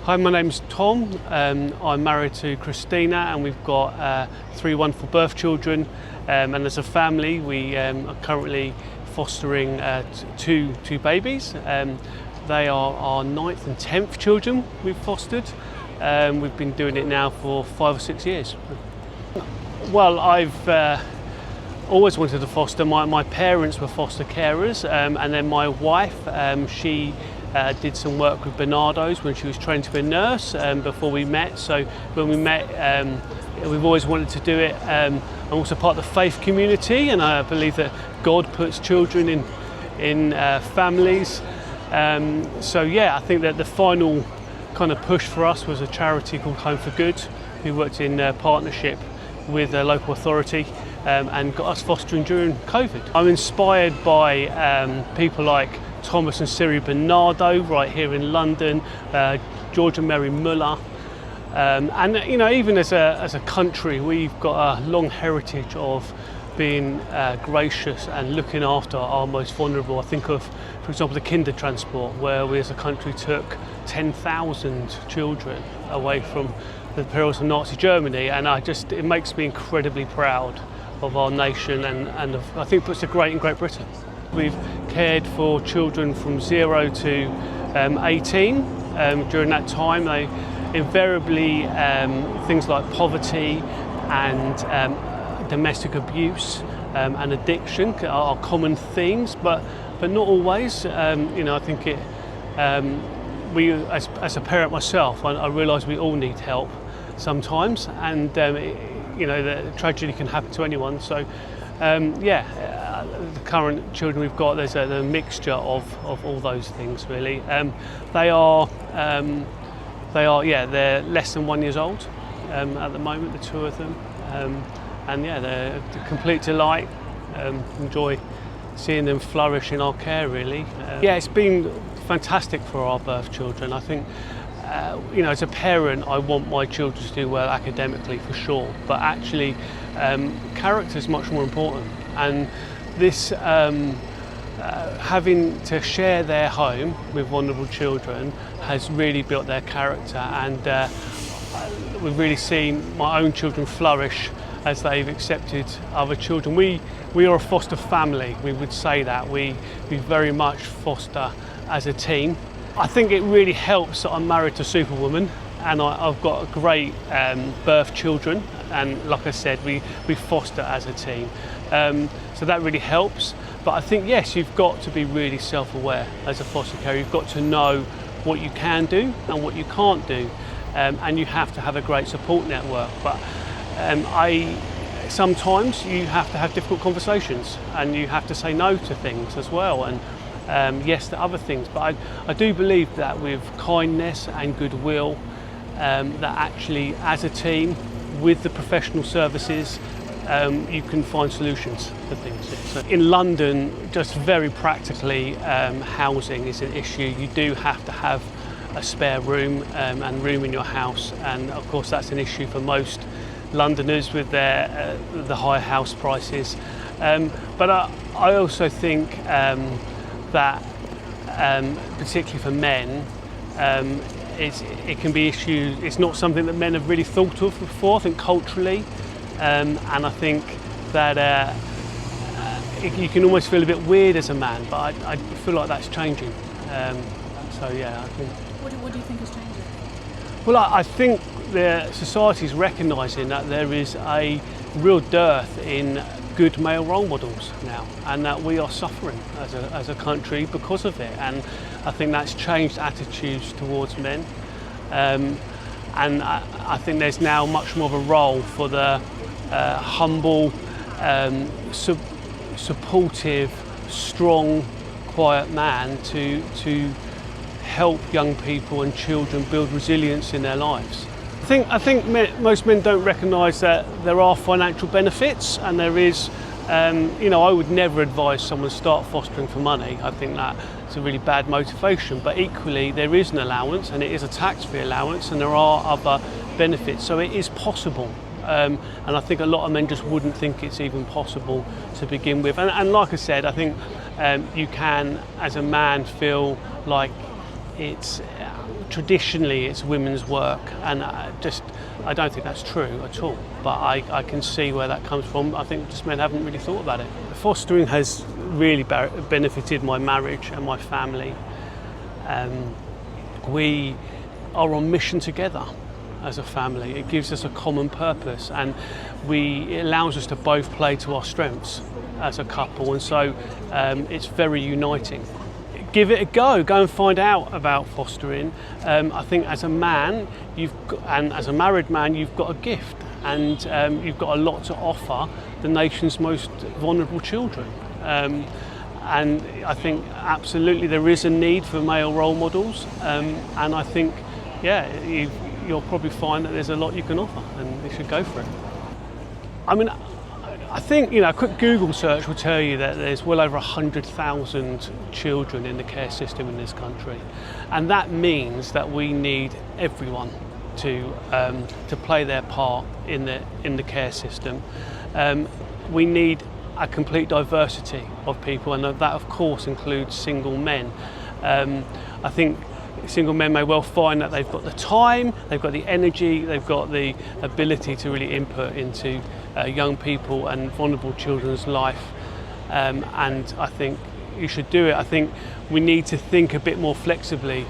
Hi, my name's Tom. I'm married to Christina and we've got 3 wonderful birth children. And as a family, we are currently fostering two babies. They are our 9th and 10th children we've fostered. We've been doing it now for 5 or 6 years. Well, I've always wanted to foster. My parents were foster carers, and then my wife, she did some work with Bernardo's when she was trained to be a nurse before we met. So when we met, we've always wanted to do it. I'm also part of the faith community, and I believe that God puts children in families. So yeah, I think that the final kind of push for us was a charity called Home for Good, who worked in partnership with a local authority and got us fostering during COVID. I'm inspired by people like Thomas and Siri Bernardo right here in London, George and Mary Muller, and you know, even as a country, we've got a long heritage of being gracious and looking after our most vulnerable. I think of, for example, the kinder transport, where we as a country took 10,000 children away from the perils of Nazi Germany, and it makes me incredibly proud of our nation, and I think puts a great in Great Britain. We've cared for children from 0 to 18. During that time, they invariably things like poverty and domestic abuse and addiction are common themes, but not always. You know, I think we, as a parent myself, I realise we all need help sometimes, and you know, the tragedy can happen to anyone. So the current children we've got, there's a mixture of all those things really. They're less than 1 year old at the moment, the 2 of them, and yeah, they're a complete delight. Enjoy seeing them flourish in our care really. Yeah, it's been fantastic for our birth children. I think you know, as a parent, I want my children to do well academically for sure, but actually character is much more important, and this having to share their home with vulnerable children has really built their character, and we've really seen my own children flourish as they've accepted other children. We are a foster family, we would say that. We very much foster as a team. I think it really helps that I'm married to Superwoman, and I've got great birth children, and like I said, we foster as a team. So that really helps. But I think, yes, you've got to be really self-aware as a foster carer. You've got to know what you can do and what you can't do, and you have to have a great support network. But sometimes you have to have difficult conversations, and you have to say no to things as well, and yes to other things. But I do believe that with kindness and goodwill, that actually as a team with the professional services, you can find solutions for things. So in London, just very practically, housing is an issue. You do have to have a spare room and room in your house, and of course that's an issue for most Londoners with the high house prices. But I also think that particularly for men, it can be issues. It's not something that men have really thought of before, I think, culturally, and I think that you can almost feel a bit weird as a man, but I feel like that's changing. So yeah, I think. What do you think is changing? Well, I think the society's recognising that there is a real dearth in good male role models now, and that we are suffering as a country because of it, and I think that's changed attitudes towards men, and I think there's now much more of a role for the humble, supportive, strong, quiet man to help young people and children build resilience in their lives. I think most men don't recognise that there are financial benefits, and there is, you know, I would never advise someone to start fostering for money. I think that it's a really bad motivation, but equally there is an allowance, and it is a tax-free allowance, and there are other benefits, so it is possible. And I think a lot of men just wouldn't think it's even possible to begin with. And like I said, I think you can, as a man, feel like it's traditionally it's women's work, and I don't think that's true at all. But I can see where that comes from. I think just men haven't really thought about it. Fostering has really benefited my marriage and my family. We are on mission together as a family. It gives us a common purpose, and it allows us to both play to our strengths as a couple, and so it's very uniting. Give it a go and find out about fostering. I think as a man and as a married man, you've got a gift, and you've got a lot to offer the nation's most vulnerable children. And I think absolutely there is a need for male role models, and I think you'll probably find that there's a lot you can offer, and you should go for it. I mean, I think a quick Google search will tell you that there's well over 100,000 children in the care system in this country, and that means that we need everyone to play their part in the care system. We need a complete diversity of people, and that of course includes single men. I think single men may well find that they've got the time, they've got the energy, they've got the ability to really input into young people and vulnerable children's life, and I think you should do it. I think we need to think a bit more flexibly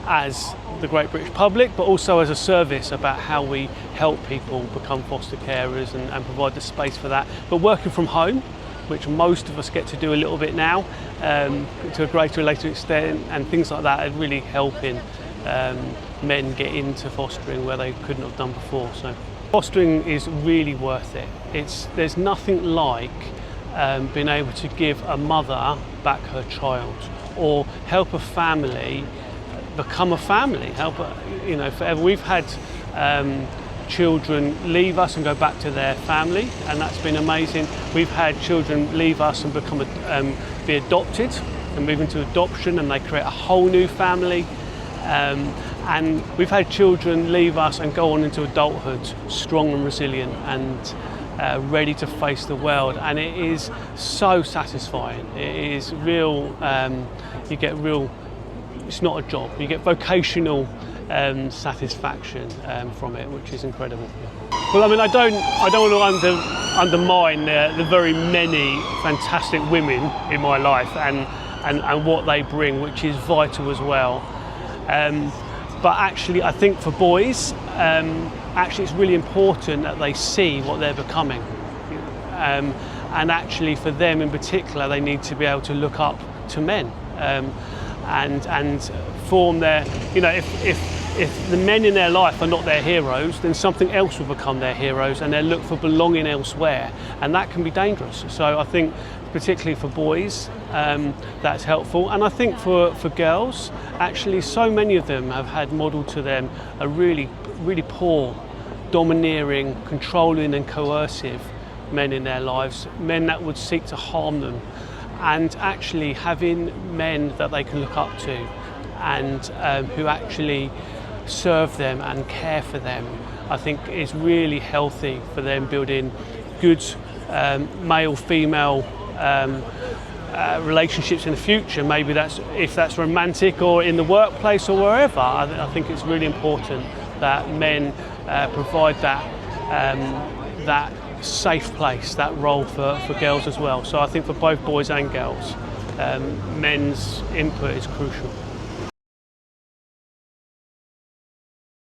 as the great British public, but also as a service, about how we help people become foster carers and provide the space for that. But working from home, which most of us get to do a little bit now, to a greater or later extent, and things like that are really helping men get into fostering where they couldn't have done before. So fostering is really worth it. There's nothing like being able to give a mother back her child, or help a family become a family, forever. We've had children leave us and go back to their family, and that's been amazing. We've had children leave us and be adopted and move into adoption, and they create a whole new family. And we've had children leave us and go on into adulthood strong and resilient and ready to face the world, and it is so satisfying. It is real. You get real. It's not a job. You get vocational satisfaction from it, which is incredible. Well, I mean, I don't want to undermine the very many fantastic women in my life and what they bring, which is vital as well. But actually, I think for boys, actually it's really important that they see what they're becoming. And actually for them in particular, they need to be able to look up to men. And form their, if the men in their life are not their heroes, then something else will become their heroes, and they'll look for belonging elsewhere, and that can be dangerous. So I think particularly for boys, that's helpful. And I think for girls, actually so many of them have had modelled to them a really, really poor, domineering, controlling and coercive men in their lives, men that would seek to harm them. And actually having men that they can look up to, and who actually serve them and care for them, I think is really healthy for them, building good male-female relationships in the future. Maybe if that's romantic or in the workplace or wherever. I think it's really important that men provide that safe place, that role for girls as well. So I think for both boys and girls, men's input is crucial.